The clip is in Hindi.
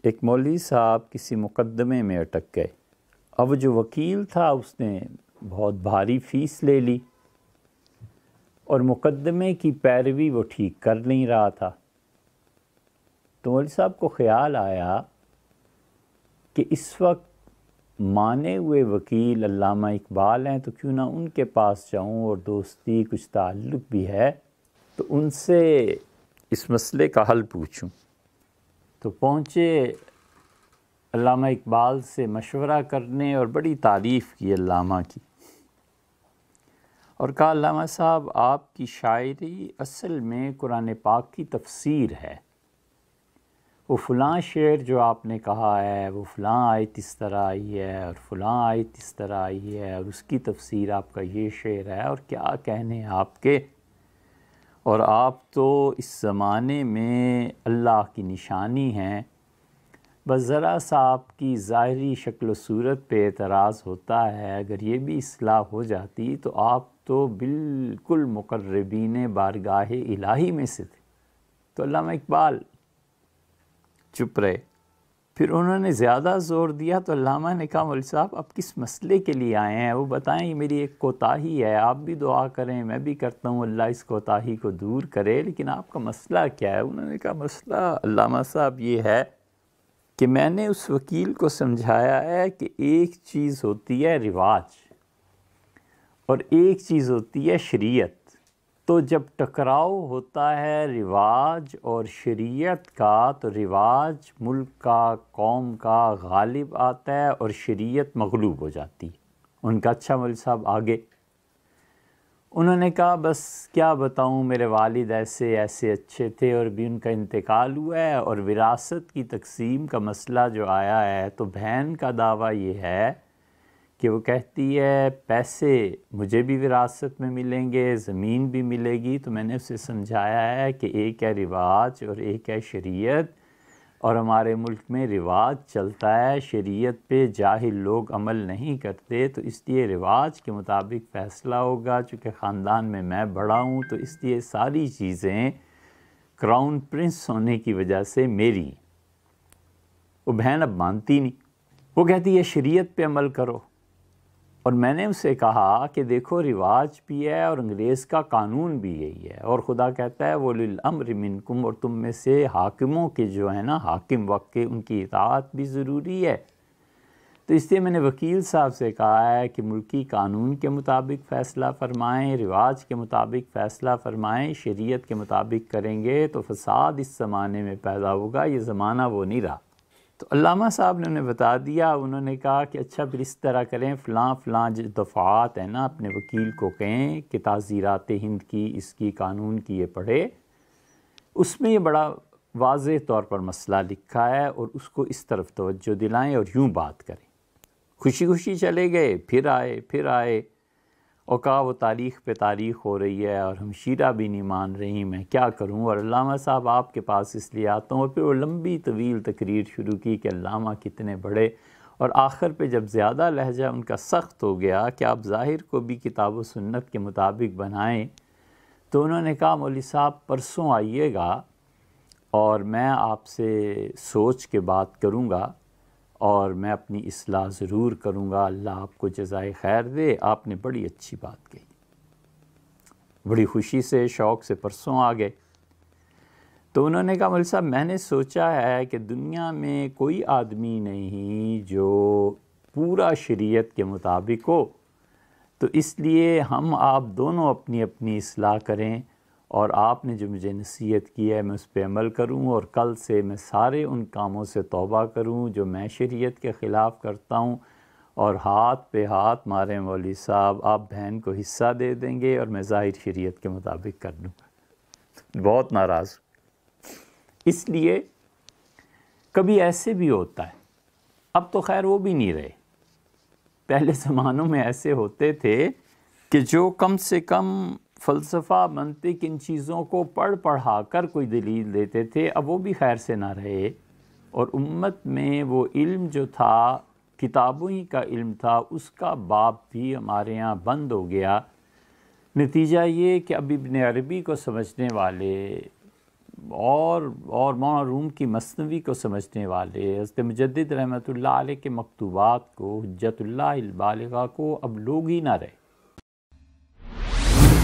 एक मौलवी साहब किसी मुकदमे में अटक गए। अब जो वकील था उसने बहुत भारी फ़ीस ले ली और मुकदमे की पैरवी वो ठीक कर नहीं रहा था। तो मौलवी साहब को ख़्याल आया कि इस वक्त माने हुए वकील अल्लामा इकबाल हैं, तो क्यों ना उनके पास जाऊं और दोस्ती कुछ ताल्लुक़ भी है तो उनसे इस मसले का हल पूछूं। तो पहुँचे अल्लामा इकबाल से मशवरा करने और बड़ी तारीफ़ की अल्लामा की और कहा, अल्लामा साहब आपकी शायरी असल में कुरान पाक की तफसीर है। वो फ़लाँ शेर जो आपने कहा है वो फ़लाँ आयत इस तरह आई है और फ़लाँ आयत इस तरह आई है और उसकी तफसीर आपका ये शेर है और क्या कहने हैं आपके। और आप तो इस ज़माने में अल्लाह की निशानी हैं। बस ज़रा सा आपकी ज़ाहिरी शक्ल व सूरत पे एतराज़ होता है, अगर ये भी इस्लाह हो जाती तो आप तो बिल्कुल मुक़र्रबीन बारगाह इलाही में से थे। तो अल्लामा इकबाल चुप रहे। फिर उन्होंने ज़्यादा ज़ोर दिया तो अल्लामा ने कहा, मौलवी साहब आप किस मसले के लिए आए हैं वो बताएं, ये मेरी एक कोताही है, आप भी दुआ करें मैं भी करता हूँ, अल्लाह इस कोताही को दूर करे, लेकिन आपका मसला क्या है। उन्होंने कहा, मसला अल्लामा साहब ये है कि मैंने उस वकील को समझाया है कि एक चीज़ होती है रिवाज और एक चीज़ होती है शरीयत। तो जब टकराव होता है रिवाज और शरीयत का तो रिवाज मुल्क का, कौम का गालिब आता है और शरीयत मगलूब हो जाती है। उनका अच्छा मौलवी साहब आगे उन्होंने कहा, बस क्या बताऊं, मेरे वालिद ऐसे ऐसे अच्छे थे और भी उनका इंतकाल हुआ है और विरासत की तकसीम का मसला जो आया है तो बहन का दावा ये है कि वो कहती है पैसे मुझे भी विरासत में मिलेंगे, ज़मीन भी मिलेगी। तो मैंने उसे समझाया है कि एक है रिवाज और एक है शरीयत, और हमारे मुल्क में रिवाज चलता है, शरीयत पे जाहिल लोग अमल नहीं करते, तो इसलिए रिवाज के मुताबिक फ़ैसला होगा। चूँकि ख़ानदान में मैं बड़ा हूँ तो इसलिए सारी चीज़ें क्राउन प्रिंस होने की वजह से मेरी। वो बहन अब मानती नहीं, वो कहती है शरीयत पे अमल करो। और मैंने उसे कहा कि देखो रिवाज भी है और अंग्रेज़ का कानून भी यही है, और खुदा कहता है वुलिल अम्र मिनकुम, और तुम में से हाकिमों के जो है ना हाकिम वक्त के, उनकी इताअत भी ज़रूरी है। तो इसलिए मैंने वकील साहब से कहा है कि मुल्की कानून के मुताबिक फ़ैसला फ़रमाएँ, रिवाज के मुताबिक फ़ैसला फ़रमाएँ, शरीयत के मुताबिक करेंगे तो फ़साद इस ज़माने में पैदा होगा, ये ज़माना वो नहीं रहा। तो अल्लामा साहब ने उन्हें बता दिया। उन्होंने कहा कि अच्छा फिर इस तरह करें, फ़लाँ फ़लाँ जो दफ़ात है ना अपने वकील को कहें कि ताज़ीरात हिंद की, इसकी, कानून की ये पढ़े, उसमें ये बड़ा वाज़ेह तौर पर मसला लिखा है और उसको इस तरफ तवज्जो दिलाएं और यूँ बात करें। खुशी खुशी चले गए, फिर आए और कहा वो तारीख़ पे तारीख़ हो रही है और हमशीरा भी नहीं मान रही, मैं क्या करूं, और अल्लामा साहब आपके पास इसलिए आता हूँ। और फिर वो लंबी तवील तकरीर शुरू की कि अल्लामा कितने बड़े, और आखिर पे जब ज़्यादा लहजा उनका सख्त हो गया कि आप ज़ाहिर को भी किताब व सुन्नत के मुताबिक बनाएं, तो उन्होंने कहा, मौलवी साहब परसों आइएगा और मैं आपसे सोच के बात करूँगा और मैं अपनी इस्लाह ज़रूर करूँगा, अल्लाह आपको जज़ाए खैर दे, आपने बड़ी अच्छी बात कही। बड़ी खुशी से शौक़ से परसों आ गए। तो उन्होंने कहा, मौलवी साहब मैंने सोचा है कि दुनिया में कोई आदमी नहीं जो पूरा शरीयत के मुताबिक हो, तो इसलिए हम आप दोनों अपनी अपनी इस्लाह करें और आपने जो मुझे नसीहत की है मैं उस पर अमल करूं, और कल से मैं सारे उन कामों से तौबा करूं जो मैं शरीयत के ख़िलाफ़ करता हूं, और हाथ पे हाथ मारें मौलवी साहब, आप बहन को हिस्सा दे देंगे और मैं ज़ाहिर शरीयत के मुताबिक कर दूँगा। बहुत नाराज़। इसलिए कभी ऐसे भी होता है, अब तो खैर वो भी नहीं रहे, पहले ज़मानों में ऐसे होते थे कि जो कम से कम फ़लसफ़ा, मंतिक, इन चीज़ों को पढ़ा कर कोई दलील देते थे, अब वो भी खैर से ना रहे। और उम्मत में वो इल्म जो था, किताबों ही का इल्म था, उसका बाब भी हमारे यहाँ बंद हो गया। नतीजा ये कि अब इब्न अरबी को समझने वाले और मौलाना रूम की मसनवी को समझने वाले हज़रत मुजद्दिद रहमतुल्लाह अलैह के मकतूबात को, हुज्जतुल्लाह अल बालिगा को अब लोग ही ना रहे।